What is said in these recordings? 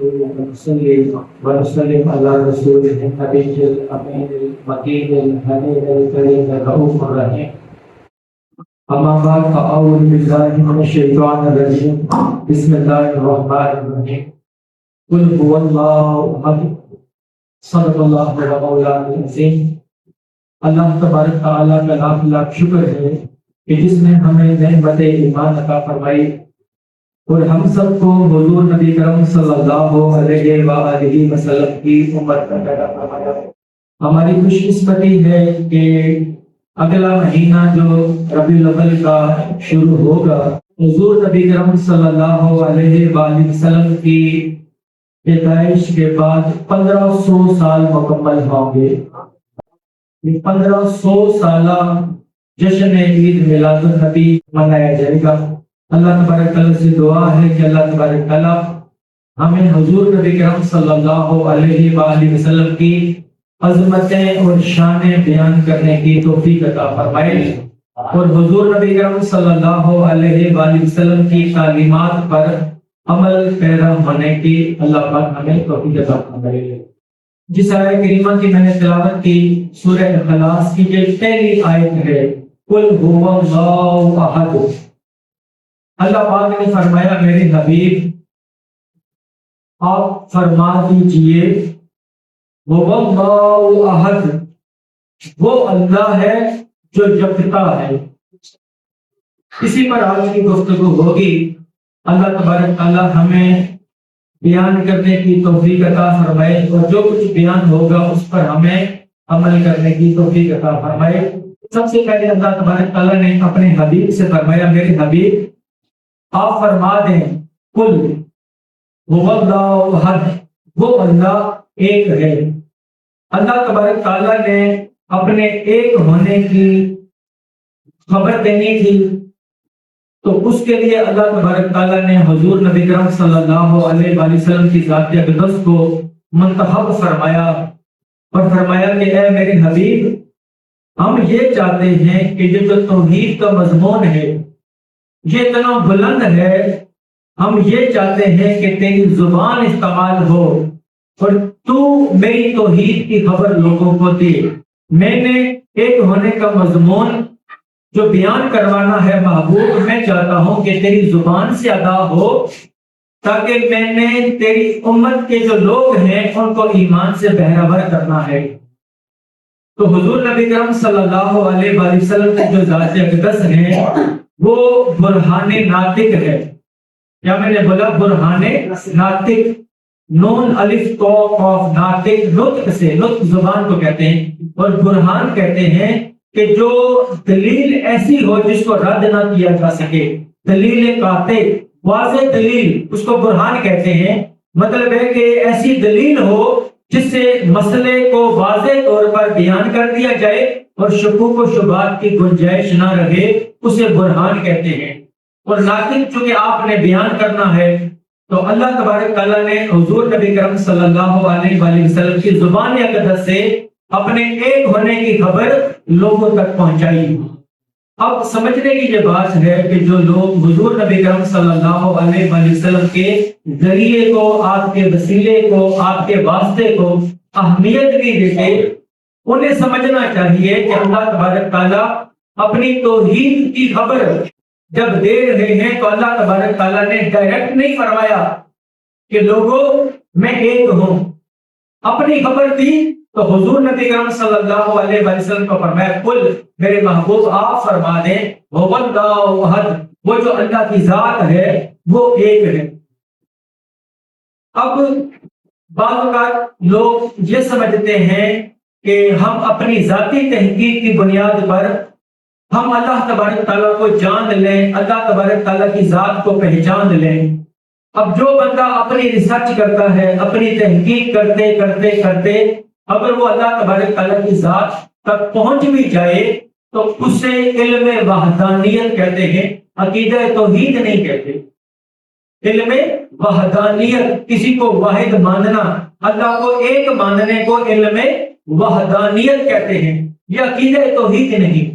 ونصلي ونسلم على رسوله النبي الأمين المكين الحنين الكريم الرؤوف الرحيم. أما بعد فأعوذ بالله من الشيطان الرجيم. بسم الله الرحمن الرحيم. قل هو الله أحد صدق الله مولانا العظيم. اللہ تبارک تعالیٰ کا لاکھ لاکھ شکر ہے کہ جس نے ہمیں نعمت ایمان عطا فرمائی اور ہم سب کو حضور نبی کرم صلی اللہ علیہ وآلہ وسلم کی امت کا پیدا فرمایا. ہماری خوش قسمتی ہے کہ اگلا مہینہ جو ربیع الاول کا شروع ہوگا حضور نبی کرم صلی اللہ علیہ وآلہ وسلم کی پیدائش کے بعد 1500 سال مکمل ہوں گے. 1500 سالہ جشن عید میلاد النبی منایا جائے گا. اللہ تبارک تعالیٰ سے دعا ہے کہ اللہ تبارک تعالیٰ ہمیں حضور نبی کرم صلی اللہ علیہ وآلہ وسلم کی عظمتیں اور شانیں بیان کرنے کی توفیق عطا فرمائے اور حضور نبی کرم صلی اللہ علیہ وآلہ وسلم کی تعلیمات پر عمل پیرا ہونے کی اللہ پاک ہمیں توفیق عطا فرمائے. جس آیت کریمہ کی میں نے تلاوت کی سورہ اخلاص کی جو پہلی آیت ہے قل هو اللہ احد. اللہ پاک نے فرمایا میرے حبیب آپ فرما دیجئے هو اللہ احد، وہ اللہ ہے جو یکتا ہے. اسی پر آج کی گفتگو ہوگی. اللہ تبارک تعالیٰ ہمیں بیان کرنے کی توفیق عطا فرمائے اور جو کچھ بیان ہوگا اس پر ہمیں عمل کرنے کی توفیق عطا فرمائے. سب سے پہلے اللہ تبارک تعالیٰ نے اپنے حبیب سے فرمایا میرے حبیب آپ فرما دیں قل هو اللہ احد، وہ اللہ ایک ہے. اللہ تبارک تعالیٰ نے اپنے ایک ہونے کی خبر دینی تھی تو اس کے لیے اللہ تبارک تعالیٰ نے حضور نبی کرم صلی اللہ علیہ وآلہ وسلم کی ذات اقدس کو منتخب فرمایا اور فرمایا کہ اے میرے حبیب ہم یہ چاہتے ہیں کہ یہ جو توحید کا مضمون ہے یہ اتنا بلند ہے، ہم یہ چاہتے ہیں کہ تیری زبان استعمال ہو اور تو میری توحید کی خبر لوگوں کو دے. میں نے ایک ہونے کا مضمون جو بیان کروانا ہے محبوب میں چاہتا ہوں کہ تیری زبان سے ادا ہو تاکہ میں نے تیری امت کے جو لوگ ہیں ان کو ایمان سے بہرہور کرنا ہے. تو حضور نبی کرم صلی اللہ علیہ وآلہ وسلم کی جو ذات اقدس ہے وہ برہان ناطق ہے. کیا میں نے بولا برہان ناطق، نون الف تو قاف ناطق نطق سے، نطق زبان کو کہتے ہیں اور برہان کہتے ہیں کہ جو دلیل ایسی ہو جس کو رد نہ کیا جا سکے، دلیل قاطع واضح دلیل اس کو برہان کہتے ہیں. مطلب ہے کہ ایسی دلیل ہو جس سے مسئلے کو واضح طور پر بیان کر دیا جائے اور شکوک و شبہات کی گنجائش نہ رہے، اسے برہان کہتے ہیں. اور ناطق چونکہ آپ نے بیان کرنا ہے تو اللہ تبارک تعالیٰ نے حضور نبی کرم صلی اللہ علیہ وآلہ وسلم کی زبان اقدس سے اپنے ایک ہونے کی خبر لوگوں تک پہنچائی. اب سمجھنے کی یہ بات ہے کہ جو لوگ حضور نبی کرم صلی اللہ علیہ وآلہ وسلم کے ذریعے کو، آپ کے وسیلے کو، آپ کے واسطے کو اہمیت نہیں دیتے انہیں سمجھنا چاہیے کہ اللہ تبارک تعالیٰ اپنی توحید کی خبر جب دے رہے ہیں تو اللہ تبارک تعالیٰ نے ڈائریکٹ نہیں فرمایا کہ لوگوں میں ایک ہوں. اپنی خبر دی تو حضور نبی کرم صلی اللہ علیہ وسلم کو فرمایا قل میرے محبوب آپ فرما دیں هو اللہ احد، وہ جو اللہ کی ذات ہے وہ ایک ہے. اب بعض اوقات لوگ یہ سمجھتے ہیں کہ ہم اپنی ذاتی تحقیق کی بنیاد پر ہم اللہ تبارک تعالیٰ کو جان لیں، اللہ تبارک تعالیٰ کی ذات کو پہچان لیں. اب جو بندہ اپنی ریسرچ کرتا ہے، اپنی تحقیق کرتے کرتے کرتے اگر وہ اللہ تبارک تعالیٰ کی ذات تک پہنچ بھی جائے تو اسے علم وحدانیت کہتے ہیں، عقیدہ توحید نہیں کہتے. علم وحدانیت، کسی کو واحد ماننا، اللہ کو ایک ماننے کو علم وحدانیت کہتے ہیں. یہ عقیدہ توحید نہیں.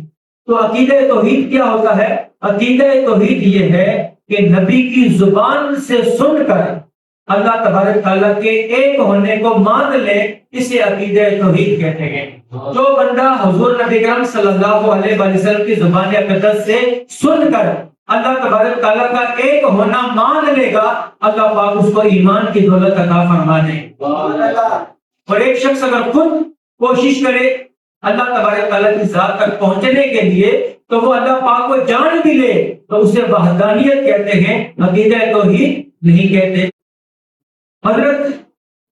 تو عقیدہ توحید کیا ہوتا ہے؟ عقیدہ توحید یہ ہے کہ نبی کی زبان سے سن کر اللہ تبارک تعالیٰ کے ایک ہونے کو مان لے، اسے عقیدہ توحید کہتے ہیں۔ جو بندہ حضور نبی کرم صلی اللہ علیہ وسلم کی زبان اقدس سے سن کر اللہ تبارک تعالیٰ کا ایک ہونا مان لے گا، اللہ پاک اس کو ایمان کی دولت عطا فرما دے۔ اور ایک شخص اگر خود کوشش کرے اللہ تبارک تعالیٰ کی ذات تک پہنچنے کے لیے، تو وہ اللہ پاک کو جان بھی لے تو اسے وحدانیت کہتے ہیں، عقیدہ توحید نہیں کہتے۔ حضرت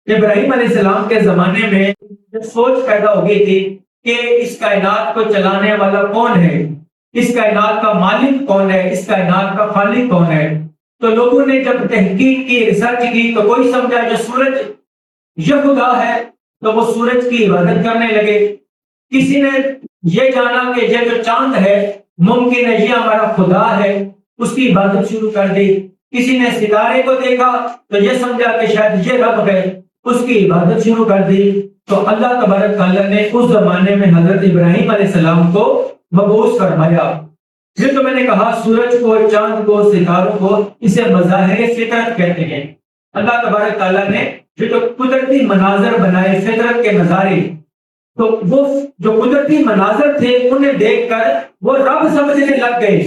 ابراہیم علیہ السلام کے زمانے میں سوچ پیدا ہو گئی تھی کہ اس کائنات کو چلانے والا کون ہے، اس کائنات کا مالک کون ہے، اس کائنات کا خالق کون ہے۔ تو لوگوں نے جب تحقیق کی، ریسرچ کی، تو کوئی سمجھا جو سورج یہ خدا ہے، تو وہ سورج کی عبادت کرنے لگے۔ کسی نے یہ جانا کہ یہ جو چاند ہے ممکن ہے یہ ہمارا خدا ہے، اس کی عبادت شروع کر دی۔ کسی نے ستارے کو دیکھا تو یہ سمجھا کہ شاید یہ رب ہے، اس کی عبادت شروع کر دی۔ تو اللہ تبارک تعالیٰ نے اس زمانے میں حضرت ابراہیم علیہ السلام کو مبعوث فرمایا۔ پھر تو میں نے کہا سورج کو، چاند کو، ستاروں کو، اسے مظاہر فطرت کہتے ہیں۔ اللہ تبارک تعالیٰ نے جو قدرتی مناظر بنائے، فطرت کے نظارے، تو وہ جو قدرتی مناظر تھے انہیں دیکھ کر وہ رب سمجھنے لگ گئے،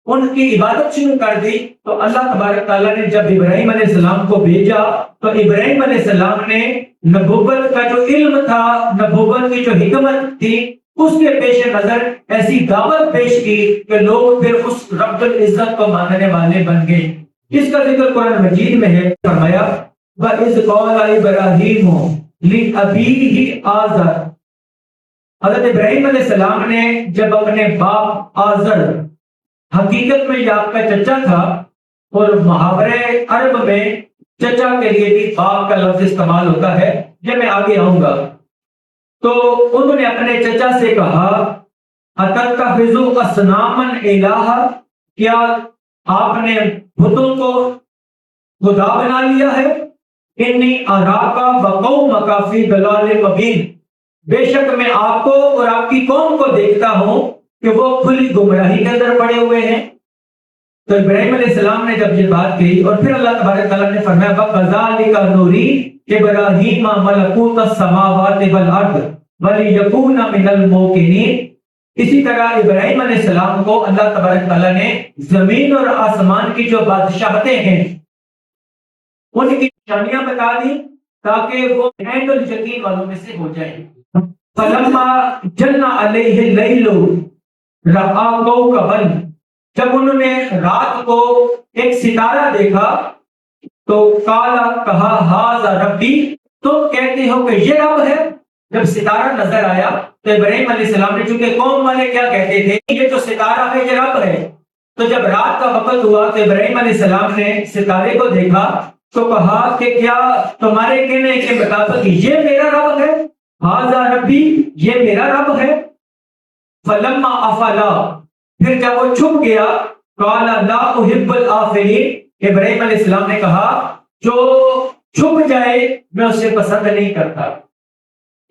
ان کی عبادت شروع کر دی۔ تو اللہ تبارک تعالیٰ نے جب ابراہیم علیہ السلام کو بھیجا تو ابراہیم علیہ السلام نے نبوت کا جو علم تھا، نبوت کی جو حکمت تھی، اس کے پیش نظر ایسی دعوت پیش کی کہ لوگ پھر اس رب العزت کو ماننے والے بن گئے۔ اس کا ذکر قرآن مجید میں ہے، فرمایا وَإِذْ قَالَ إِبْرَاهِيمُ لِأَبِيهِ آزَرَ۔ حضرت ابراہیم علیہ السلام نے جب اپنے باپ آزر، حقیقت میں یہ آپ کا چچا تھا، اور محاورے عرب میں چچا کے لیے بھی باپ کا لفظ استعمال ہوتا ہے، یہ میں آگے آؤں گا۔ تو انہوں نے اپنے چچا سے کہا أَتَتَّخِذُ أَصْنَامًا إِلَٰهًا، کیا آپ نے بتوں کو خدا بنا لیا ہے؟ إِنِّي أَرَاكَ وَقَوْمَكَ فِي ضَلَالٍ مُبِينٍ، بے شک میں آپ کو اور آپ کی قوم کو دیکھتا ہوں کہ وہ کھلی گمراہی کے اندر پڑے ہوئے ہیں۔ تو ابراہیم علیہ السلام نے جب یہ بات کہی، اور پھر اللہ تبارک تعالیٰ نے فرمایا وَكَذَلِكَ نُرِي إِبْرَاهِيمَ مَلَكُوتَ السَّمَاوَاتِ وَالْأَرْضِ وَلِيَكُونَ مِنَ الْمُوقِنِينَ، اسی طرح ابراہیم علیہ السلام کو اللہ تبارک تعالیٰ نے زمین اور آسمان کی جو بادشاہتیں ہیں ان کی نشانیاں بتا دی تاکہ وہ عین الیقین والوں میں سے ہو جائیں۔ فَلَمَّا جَنَّ عَلَيْهِ اللَّيْلُ رَأَىٰ كَوْكَبًا، جب انہوں نے رات کو ایک ستارہ دیکھا تو کہا ہاذا ربی، تم کہتے ہو کہ یہ رب ہے۔ جب ستارہ نظر آیا تو ابراہیم علیہ السلام نے، چونکہ قوم والے کیا کہتے تھے یہ جو ستارہ ہے یہ رب ہے، تو جب رات کا وقت ہوا تو ابراہیم علیہ السلام نے ستارے کو دیکھا تو کہا کہ کیا تمہارے کہنے کے مطابق یہ میرا رب ہے؟ ہاذا ربی، یہ میرا رب ہے۔ فلما افلا، پھر جب وہ چھپ گیا، قال لا احب الافلین، ابراہیم علیہ السلام نے کہا جو چھپ جائے میں اسے پسند نہیں کرتا،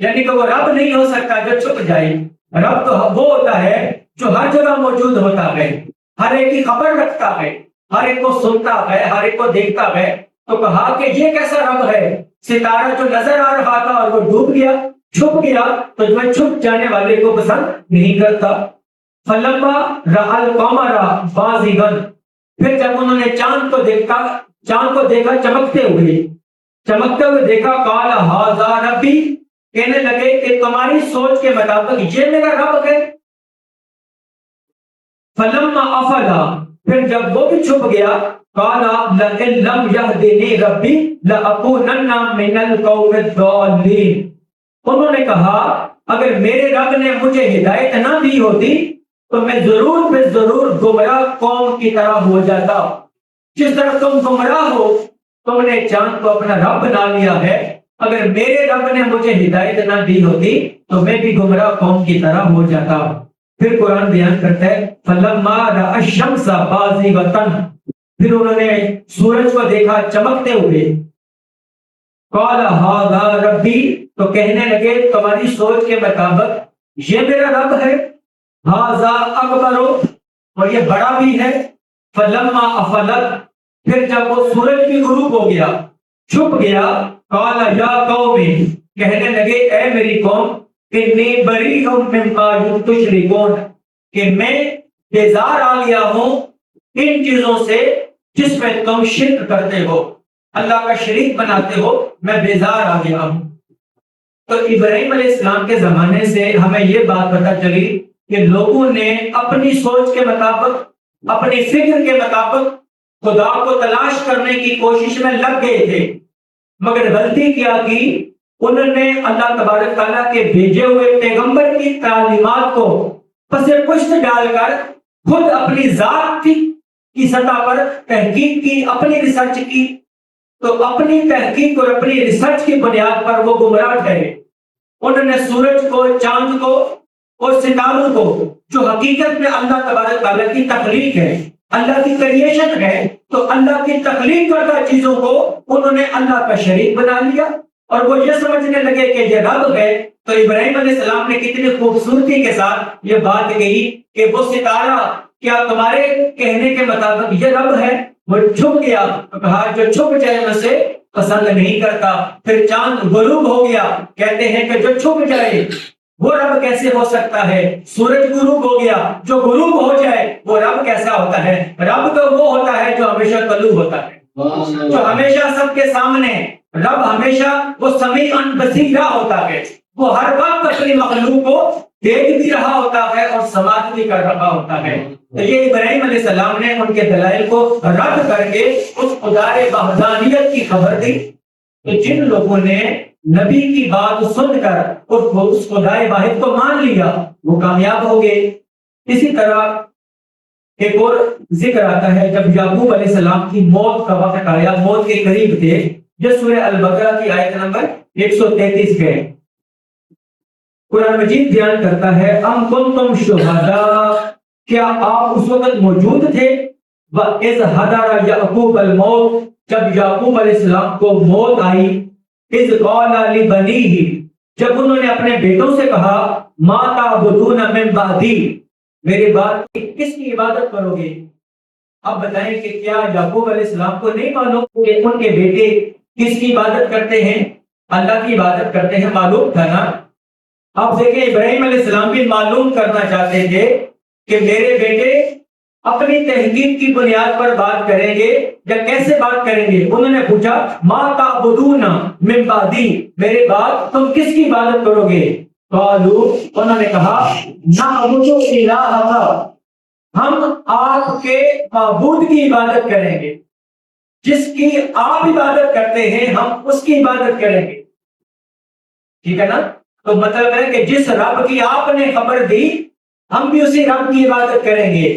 یعنی کہ وہ رب نہیں ہو سکتا جو چھپ جائے۔ رب تو وہ ہوتا ہے جو ہر جگہ موجود ہوتا ہے، ہر ایک کی خبر رکھتا ہے، ہر ایک کو سنتا ہے، ہر ایک کو دیکھتا ہے۔ تو کہا کہ یہ کیسا رب ہے؟ ستارہ جو نظر آ رہا تھا اور وہ ڈوب گیا، چھپ گیا، تو میں چھپ جانے والے کو پسند نہیں کرتا۔ فلما رأى القمر بازغا، پھر جب انہوں نے چاند کو دیکھا چمکتے ہوئے دیکھا، قال ھذا ربی، کہنے لگے کہ تمہاری سوچ کے مطابق یہ میرا رب ہے۔ فلما افلا، پھر جب وہ بھی چھپ گیا، قال لئن لم يهدني ربي لأكونن من القوم الضالين، انہوں نے کہا اگر میرے رب نے مجھے ہدایت نہ دی ہوتی تو میں ضرور گمراہ قوم کی طرح ہو جاتا۔ جس طرح تم گمراہ ہو، تم نے چاند کو اپنا رب بنا لیا ہے، اگر میرے رب نے مجھے ہدایت نہ دی ہوتی تو میں بھی گمراہ قوم کی طرح ہو جاتا۔ پھر قرآن بیان کرتا ہے فلما رأى الشمس بازغة، پھر انہوں نے سورج کو دیکھا چمکتے ہوئے، قال ھذا ربی، تو کہنے لگے تمہاری سوچ کے مطابق یہ میرا رب ہے۔ ھذا اکبر، اور یہ بڑا بھی ہے۔ فلما افلت، پھر جب وہ سورج بھی غروب ہو گیا، چھپ گیا. قال یا قوم، کہنے لگے اے میری قوم، انی بریء مما تشرکون، کہ میں بیزار آ گیا ہوں ان چیزوں سے جس میں تم شرک کرتے ہو، اللہ کا شریک بناتے ہو، میں بیزار آ گیا ہوں. تو ابراہیم علیہ السلام کے زمانے سے ہمیں یہ بات پتہ چلی کہ لوگوں نے اپنی سوچ کے مطابق، اپنی فکر کے مطابق خدا کو تلاش کرنے کی کوشش میں لگ گئے تھے، مگر غلطی کیا کی، انہوں نے اللہ تبارک تعالیٰ کے بھیجے ہوئے پیغمبر کی تعلیمات کو پس پشت ڈال کر خود اپنی ذات کی سطح پر تحقیق کی، اپنی ریسرچ کی. تو اپنی تحقیق اور اپنی ریسرچ کی بنیاد پر وہ گمراہ ٹھہرے. انہوں نے سورج کو، چاند کو اور ستاروں کو، جو حقیقت میں اللہ تبارک تعالیٰ کی تخلیق ہے، اللہ کی کریشن ہے، تو اللہ کی تخلیق کردہ چیزوں کو انہوں نے اللہ کا شریک بنا لیا اور وہ یہ سمجھنے لگے کہ یہ رب ہے. تو ابراہیم علیہ السلام نے کتنی خوبصورتی کے ساتھ یہ بات کہی کہ وہ ستارہ کیا تمہارے کہنے کے مطابق یہ رب ہے؟ وہ چھپ گیا، کہا جو چھپ جائے میں سے پسند نہیں کرتا. پھر چاند غروب ہو گیا، کہتے ہیں کہ جو چھپ جائے وہ رب کیسے ہو سکتا ہے. سورج غروب ہو گیا، جو غروب ہو جائے وہ رب کیسا ہوتا ہے. رب تو وہ ہوتا ہے جو ہمیشہ طلوع ہوتا ہے، جو ہمیشہ سب کے سامنے. رب ہمیشہ وہ سمیع بصیر ہوتا ہے، وہ ہر وقت اپنی مخلوق کو دیکھ بھی رہا ہوتا ہے اور سماعت بھی کر رہا ہوتا ہے. تو یہ ابراہیم علیہ السلام نے ان کے دلائل کو رد کر کے اس خدا وحدانیت کی خبر دی. تو جن لوگوں نے نبی کی بات سن کر اس خدا واحد کو مان لیا وہ کامیاب ہو گئے. اسی طرح ایک اور ذکر آتا ہے جب یعقوب علیہ السلام کی موت کا وقت آیا، موت کے قریب تھے، جو سورہ البقرہ کی آیت نمبر 133 ہے. قرآن مجید بیان کرتا ہے ام کنتم شہداء، کیا آپ اس وقت موجود تھے؟ وَإِذْ حَضَرَ يَعْقُوبَ الْمَوْتُ، جب یعقوب علیہ السلام کو موت آئی. اِذْ قَالَ لِبَنِيهِ، جب انہوں نے اپنے بیٹوں سے کہا مَا تَعْبُدُونَ مِن بَعْدِي، میرے بعد کس کی عبادت کرو گے؟ اب بتائیں کہ کیا یعقوب علیہ السلام کو نہیں معلوم کہ ان کے بیٹے کس کی عبادت کرتے ہیں؟ اللہ کی عبادت کرتے ہیں، معلوم تھا نا. اب دیکھیں ابراہیم علیہ السلام بھی معلوم کرنا چاہتے تھے کہ میرے بیٹے اپنی تحقیق کی بنیاد پر بات کریں گے یا کیسے بات کریں گے. انہوں نے پوچھا ما تعبدون من بعدی، میرے بعد تم کس کی عبادت کرو گے؟ قالوا، انہوں نے کہا نعبد الہک، ہم آپ کے معبود کی عبادت کریں گے، جس کی آپ عبادت کرتے ہیں ہم اس کی عبادت کریں گے. ٹھیک ہے نا؟ تو مطلب ہے کہ جس رب کی آپ نے خبر دی ہم بھی اسی رب کی عبادت کریں گے.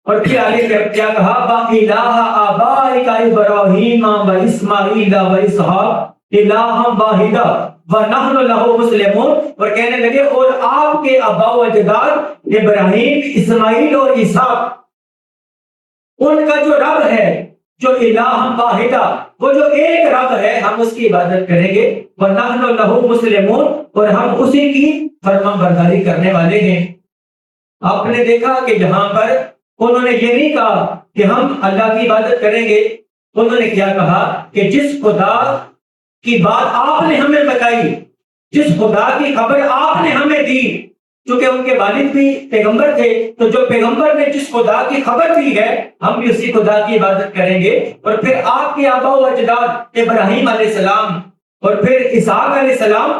اور پھر آگے کیا کہا وَإِلَٰهَ آبَائِكَ إِبْرَاهِيمَ وَإِسْمَاعِيلَ وَإِسْحَاقَ إِلَٰهًا وَاحِدًا وَنَحْنُ لَهُ مُسْلِمُونَ، اور کہنے لگے اور آپ کے آباء و اجداد ابراہیم، اسماعیل اور اسحاق، ان کا جو رب ہے، جو الہًا واحدہ، وہ جو ایک رب ہے، ہم اس کی عبادت کریں گے. وَنَحْنُ لَهُ مُسْلِمُونَ، اور ہم اسی کی فرما برداری کرنے والے ہیں. آپ نے دیکھا کہ جہاں پر انہوں نے یہ نہیں کہا کہ ہم اللہ کی عبادت کریں گے، انہوں نے کیا کہا کہ جس خدا کی بات آپ نے ہمیں بتائی، جس خدا کی خبر آپ نے ہمیں دی، چونکہ ان کے والد بھی پیغمبر تھے، تو جو پیغمبر نے جس خدا کی خبر دی ہے ہم بھی اسی خدا کی عبادت کریں گے. اور پھر آپ کے آباء و اجداد ابراہیم علیہ السلام اور پھر اسحاق علیہ السلام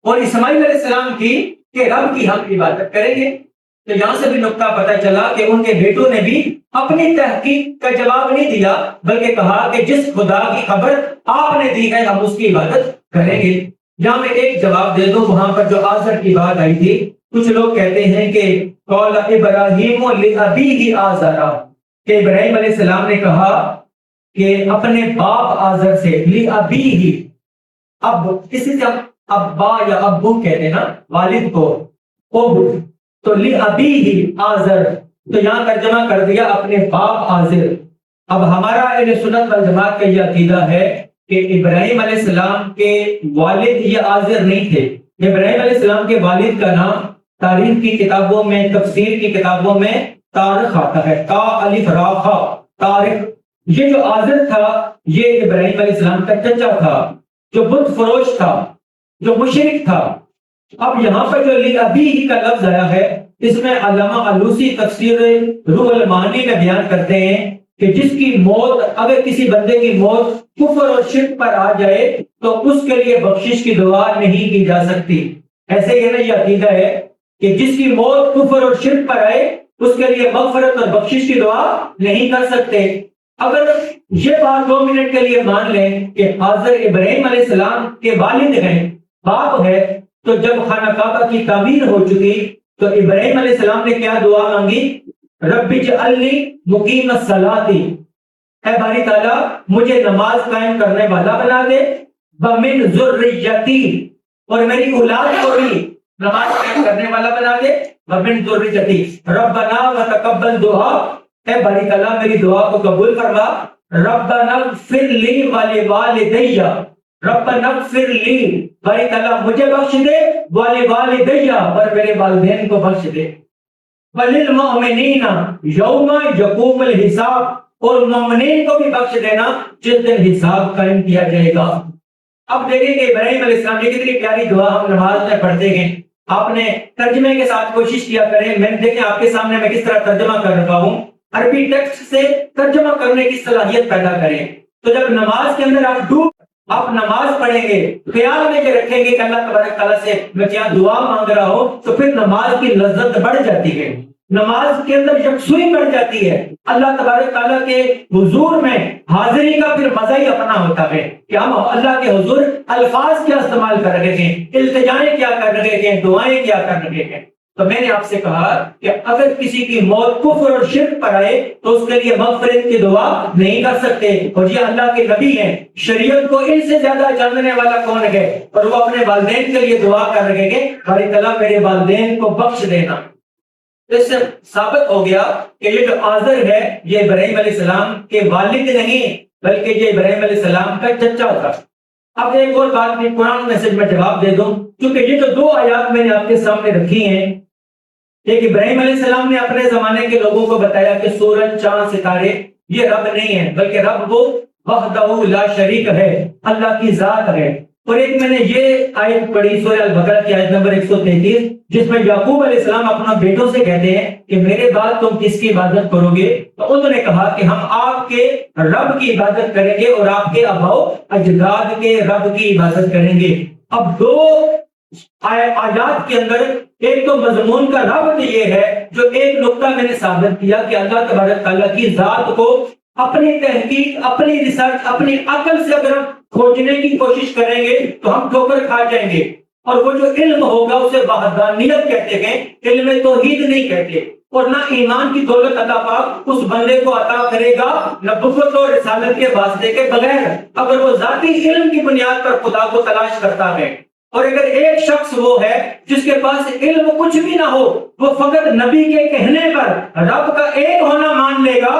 اور اسماعیل علیہ السلام کی کہ رب کی ہم عبادت کریں گے. تو یہاں سے بھی نقطہ پتہ چلا کہ ان کے بیٹوں نے بھی اپنی تحقیق کا جواب نہیں دیا، بلکہ کہا کہ جس خدا کی خبر آپ نے دی ہے ہم اس کی عبادت کریں گے. یہاں میں ایک جواب دے دوں، وہاں پر جو آزر کی بات آئی تھی، کچھ لوگ کہتے ہیں کہ قال ابراہیم لابیہ آزر، کہ ابراہیم علیہ السلام نے کہا کہ اپنے باپ آزر سے، لابیہ، اب اسی سے ابا یا ابو کہتے ہیں نا والد کو، اب تو لابیہ آزر، تو یہاں ترجمہ کر دیا اپنے باپ آزر. اب ہمارا اہل سنت والجماعت کا یہ عقیدہ ہے کہ ابراہیم علیہ السلام کے والد یہ آزر نہیں تھے. ابراہیم علیہ السلام کے والد کا نام تاریخ کی کتابوں میں، تفسیر کی کتابوں میں طارق آتا ہے، تا الف را خا، طارق. یہ جو آزر تھا یہ ابراہیم علیہ السلام کا چچا تھا جو بت فروش تھا، جو مشرک تھا۔ اب یہاں پر جو لی ابی ہی کا لفظ آیا ہے، اس میں علامہ علوسی تفسیر روح المعانی میں بیان کرتے ہیں کہ جس کی موت، اگر کسی بندے کی موت کفر اور شرک پر آ جائے تو اس کے لیے بخشش کی دعا نہیں کی جا سکتی۔ ایسے ہی نا یہ عقیدہ ہے کہ جس کی موت کفر اور شرک پر آئے اس کے لیے مغفرت اور بخشش کی دعا نہیں کر سکتے۔ اگر یہ بات 2 منٹ کے لیے مان لیں کہ حاضر ابراہیم علیہ السلام کے والد ہیں، باپ ہے، تو جب خانہ کعبہ کی تعمیر ہو چکی تو ابراہیم علیہ السلام نے کیا دعا مانگی؟ رب اجعلنی مقیم الصلاۃ، اے باری تعالیٰ مجھے نماز قائم کرنے والا بنا دے، ومن ذریتی، اور میری اولاد کو بھی نماز قائم کرنے والا بنا دے، ومن ذریتی، ربنا وتقبل دعا، اے باری تعالیٰ میری دعا کو قبول فرما، ربنا اغفر لی ولوالدی، ربنا اغفر لی، باری تعالیٰ مجھے بخش دے، ولوالدی، اور میرے والدین کو بخش دے، وللمؤمنین یوم یقوم الحساب، اور مومنین کو بھی بخش دینا جس دن حساب قائم کیا جائے گا۔ اب دیکھیں کہ ابراہیم علیہ السلام کی کتنی پیاری دعا ہم نماز میں پڑھتے ہیں۔ آپ نے ترجمے کے ساتھ کوشش کیا کریں، میں دیکھیں آپ کے سامنے میں کس طرح ترجمہ کر رہا ہوں، عربی ٹیکسٹ سے ترجمہ کرنے کی صلاحیت پیدا کریں۔ تو جب نماز کے اندر آپ نماز پڑھیں گے، خیال میں کہ رکھیں گے کہ اللہ تبارک تعالیٰ سے میں کیا دعا مانگ رہا ہوں، تو پھر نماز کی لذت بڑھ جاتی ہے، نماز کے اندر یکسوئی بڑھ جاتی ہے۔ اللہ تبارک تعالیٰ کے حضور میں حاضری کا پھر مزہ ہی اپنا ہوتا ہے کہ ہم اللہ کے حضور الفاظ کیا استعمال کر رہے ہیں، التجائیں کیا کر رہے ہیں، دعائیں کیا کر رہے ہیں۔ تو میں نے آپ سے کہا کہ اگر کسی کی موت کفر اور شرک پر آئے تو اس کے لیے مغفرت کی دعا نہیں کر سکتے، اور یہ اللہ کے نبی ہیں، شریعت کو ان سے زیادہ جاننے والا کون ہے، اور وہ اپنے والدین کے لیے دعا کر رہے ہیں باری تعالیٰ میرے والدین کو بخش دینا۔ اس سے ثابت ہو گیا کہ یہ جو آزر ہے یہ ابراہیم علیہ السلام کے والد نہیں بلکہ یہ ابراہیم علیہ السلام کا چچا تھا۔ اب ایک اور بات میں قرآن میسج میں جواب دے دوں، کیونکہ یہ جو 2 آیات میں نے آپ کے سامنے رکھی ہیں، ایک ابراہیم علیہ السلام نے اپنے زمانے کے لوگوں کو بتایا کہ سورج، چاند، ستارے یہ رب نہیں ہے بلکہ رب وہ وحدہ لا شریک ہے، اللہ کی ذات ہے۔ اور ایک میں نے یہ آیت پڑھی سورہ البقرہ کی آیت نمبر 133 جس میں یعقوب علیہ السلام اپنا بیٹوں سے کہتے ہیں کہ میرے بعد تم کس کی عبادت کرو گے؟ تو انہوں نے کہا کہ ہم آپ کے رب کی عبادت کریں گے اور آپ کے آباء و اجداد کے رب کی عبادت کریں گے۔ اب 2 آیات کے اندر ایک تو مضمون کا ربط یہ ہے جو ایک نقطہ میں نے ثابت کیا کہ اللہ تبارک تعالیٰ کی ذات کو اپنی تحقیق، اپنی ریسرچ، اپنی عقل سے اگر ہم کھوجنے کی کوشش کریں گے تو ہم ٹھوکر کھا جائیں گے، اور وہ جو علم ہوگا اسے وحدانیت کہتے ہیں، علم توحید نہیں کہتے، اور نہ ایمان کی دولت اللہ پاک اس بندے کو عطا کرے گا نبوت اور رسالت کے واسطے کے بغیر، اگر وہ ذاتی علم کی بنیاد پر خدا کو تلاش کرتا ہے۔ اور اگر ایک شخص وہ ہے جس کے پاس علم کچھ بھی نہ ہو، وہ فقط نبی کے کہنے پر رب کا ایک ہونا مان لے گا،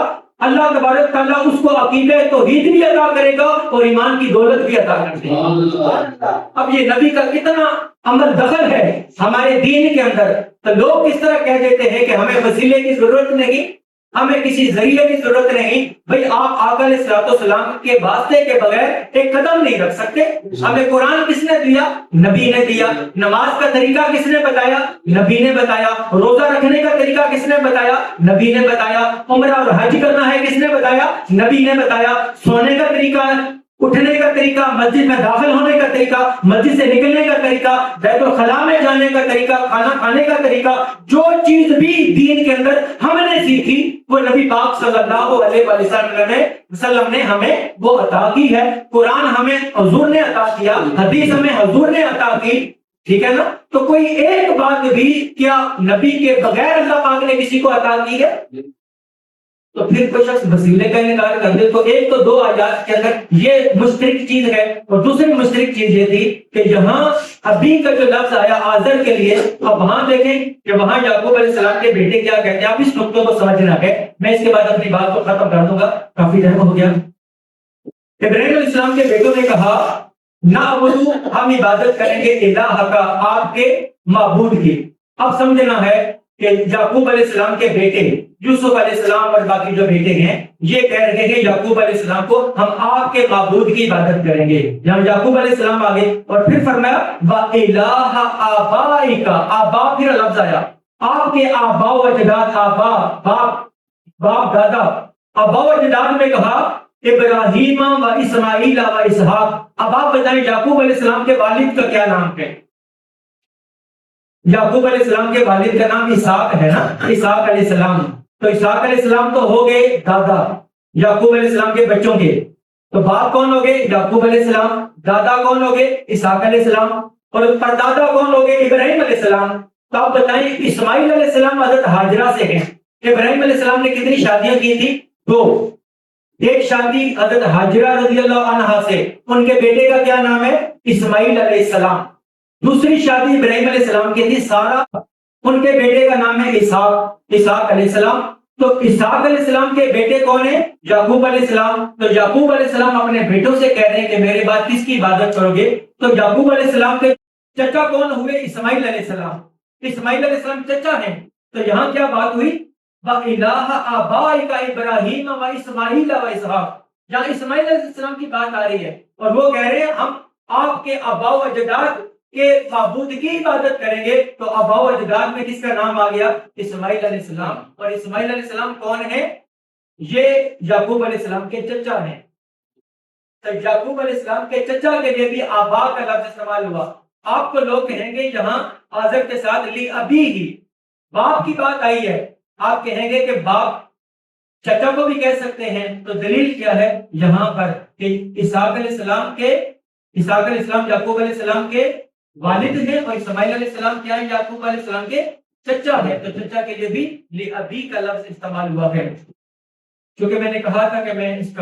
اللہ تبارک تعالیٰ اس کو عقیدہ توحید بھی عطا کرے گا اور ایمان کی دولت بھی عطا کر دے گا۔ اب یہ نبی کا کتنا عمل دخل ہے ہمارے دین کے اندر۔ تو لوگ کس طرح کہہ دیتے ہیں کہ ہمیں وسیلے کی ضرورت نہیں، ہمیں کسی ذریعے کی ضرورت نہیں۔ بھئی آپ آقا علیہ الصلوۃ والسلام کے واسطے کے بغیر ایک قدم نہیں رکھ سکتے۔ ہمیں قرآن کس نے دیا؟ نبی نے دیا۔ نماز کا طریقہ کس نے بتایا؟ نبی نے بتایا۔ روزہ رکھنے کا طریقہ کس نے بتایا؟ نبی نے بتایا۔ عمرہ اور حج کرنا ہے کس نے بتایا؟ نبی نے بتایا۔ سونے کا طریقہ، اٹھنے کا طریقہ، مسجد میں داخل ہونے کا طریقہ، مسجد سے نکلنے کا طریقہ، بیت الخلاء میں جانے کا طریقہ، کھانا کھانے کا طریقہ، جو چیز بھی دین کے اندر ہم نے سیکھی وہ نبی پاک صلی اللہ علیہ وسلم نے ہمیں وہ عطا کی ہے۔ قرآن ہمیں حضور نے عطا کیا، حدیث ہمیں حضور نے عطا کی، ٹھیک ہے نا؟ تو کوئی ایک بات بھی کیا نبی کے بغیر اللہ پاک نے کسی کو عطا کی ہے؟ تو پھر کوئی شخص وسیلے کا انکار کر دے تو ایک تو 2 آیات کے اندر یہ مشترک چیز ہے، اور دوسری مشترک چیز یہ تھی کہ یہاں ابھی کا جو لفظ آیا آزر کے لیے، اب وہاں دیکھیں کہ وہاں یعقوب علیہ السلام کے بیٹے کیا کہتے ہیں، آپ اس نقطے کو سمجھنا ہے، میں اس کے بعد اپنی بات کو ختم کر دوں گا، کافی ٹائم ہو گیا۔ ابراہیم علیہ السلام کے بیٹوں نے کہا نعبدو، ہم عبادت کریں گے الہ کا، آپ کے معبود کی۔ اب سمجھنا ہے کہ یعقوب علیہ السلام کے بیٹے یوسف علیہ السلام اور باقی جو بیٹے ہیں یہ کہہ رہے ہیں یعقوب علیہ السلام کو ہم آپ کے معبود کی عبادت کریں گے. یہاں یعقوب علیہ السلام آگے اور پھر فرمایا وَإِلَٰهَ آبَائِكَ، آبا پھر لفظ آیا آپ کے آبا و اجداد، آبا باپ دادا، آبا و اجداد میں کہا ابراہیم و اسماعیل و اسحاق. اب آپ بتائیں یعقوب علیہ السلام کے والد کا کیا نام ہے؟ یعقوب علیہ السلام کے والد کا نام اسحاق ہے نا، اسحاق علیہ السلام. تو اسحاق علیہ السلام تو ہو گئے دادا یعقوب علیہ السلام کے بچوں کے. تو باپ کون ہو گئے؟ یعقوب علیہ السلام. دادا کون ہو گئے؟ اسحاق علیہ السلام. اور پردادا کون ہو گئے؟ ابراہیم علیہ السلام. تو آپ بتائیں اسماعیل علیہ السلام حضرت ہاجرہ سے ہیں. ابراہیم علیہ السلام نے کتنی شادیاں کی تھی؟ 2. ایک شادی حضرت ہاجرہ رضی اللہ عنہا سے، ان کے بیٹے کا کیا نام ہے؟ اسماعیل علیہ السلام. دوسری شادی ابراہیم علیہ السلام کی تھی سارا، ان کے بیٹے کا نام ہے اسحاق علیہ السلام. تو اسحاق علیہ السلام کے بیٹے کون ہیں؟ یعقوب علیہ السلام. تو یعقوب علیہ السلام اپنے بیٹوں سے کہہ رہے ہیں کہ میرے بعد کس کی عبادت کرو گے؟ تو یعقوب علیہ السلام کے چچا کون ہوئے؟ اسماعیل علیہ السلام. اسماعیل علیہ السلام چچا ہیں. تو یہاں کیا بات ہوئی؟ وَإِلَٰهَ آبَائِكَ إِبْرَاهِيمَ وَإِسْمَاعِيلَ وَإِسْحَاقَ. جہاں اسماعیل علیہ السلام کی بات آ رہی ہے اور وہ کہہ رہے ہیں ہم آپ کے آبا و اجداد کے معبود کی عبادت کریں گے. تو آبا و اجداد میں کس کا نام آ گیا؟ اسماعیل علیہ السلام. اور اسماعیل علیہ السلام کون ہے؟ یہ یعقوب علیہ السلام کے چچا ہیں. تو یعقوب علیہ السلام کے چچا کے لیے بھی آبا کا لفظ استعمال ہوا. آپ کو لوگ کہیں گے یہاں آزر کے ساتھ لی ابھی ہی باپ کی بات آئی ہے، آپ کہیں گے کہ باپ چچا کو بھی کہہ سکتے ہیں. تو دلیل کیا ہے یہاں پر کہ اسحاق علیہ السلام یعقوب علیہ السلام کے والد ہیں اور اسماعیل علیہ السلام کیا ہے؟ یعقوب علیہ السلام کے چچا ہے. تو چچا کے لیے بھی لی ابی کا لفظ استعمال ہوا ہے. چونکہ میں نے کہا تھا کہ میں اس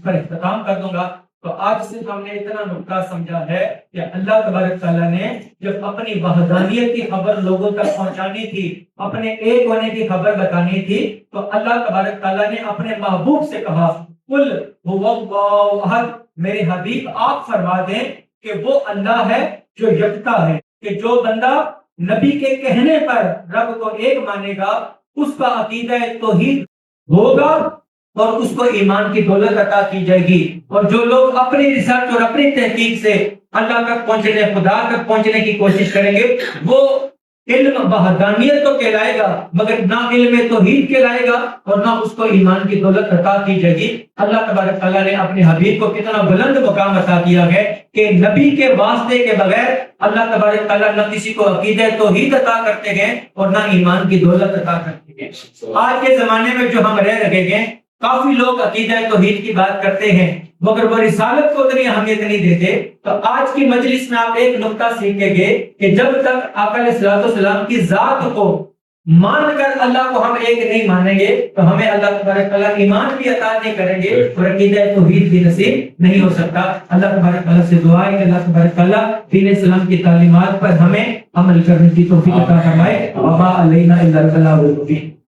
پر اختتام کر دوں گا، تو آج صرف ہم نے اتنا نقطہ سمجھا ہے کہ اللہ تبارک تعالیٰ نے جب اپنی وحدانیت کی خبر لوگوں تک پہنچانی تھی، اپنے ایک ہونے کی خبر بتانی تھی، تو اللہ تبارک تعالیٰ نے اپنے محبوب سے کہا قل هو اللہ احد، میرے حبیب آپ فرما دیں کہ وہ اللہ ہے جو یکتا ہے، کہ جو بندہ نبی کے کہنے پر رب کو ایک مانے گا اس کا عقیدہ توحید ہوگا اور اس کو ایمان کی دولت عطا کی جائے گی. اور جو لوگ اپنی ریسرچ اور اپنی تحقیق سے اللہ تک پہنچنے، خدا تک پہنچنے کی کوشش کریں گے، وہ علم وحدانیت تو کہلائے گا مگر نہ علم توحید کہلائے گا اور نہ اس کو ایمان کی دولت عطا کی جائے گی. اللہ تبارک تعالیٰ نے اپنے حبیب کو کتنا بلند مقام عطا کیا ہے کہ نبی کے واسطے کے بغیر اللہ تبارک تعالیٰ نہ کسی کو عقیدہ توحید عطا کرتے ہیں اور نہ ایمان کی دولت عطا کرتے ہیں. آج کے زمانے میں جو ہم رہ رہے ہیں کافی لوگ عقیدہ توحید کی بات کرتے ہیں مگر وہ رسالت کو اتنی اہمیت نہیں دیتے. تو آج کی مجلس میں آپ ایک نقطہ سیکھیں گے کہ جب تک آقا علیہ الصلوۃ والسلام کی ذات کو مان کر اللہ کو ہم ایک نہیں مانیں گے تو ہمیں اللہ تبارک تعالیٰ ایمان بھی عطا نہیں کریں گے اور عقیدہ توحید بھی نصیب نہیں ہو سکتا. اللہ تبارک تعالیٰ سے دعا ہے کہ اللہ تبارک تعالیٰ دین اسلام کی تعلیمات پر ہمیں عمل کرنے کی توفیق عطا فرمائے. وما علینا الا البلاغ المبین.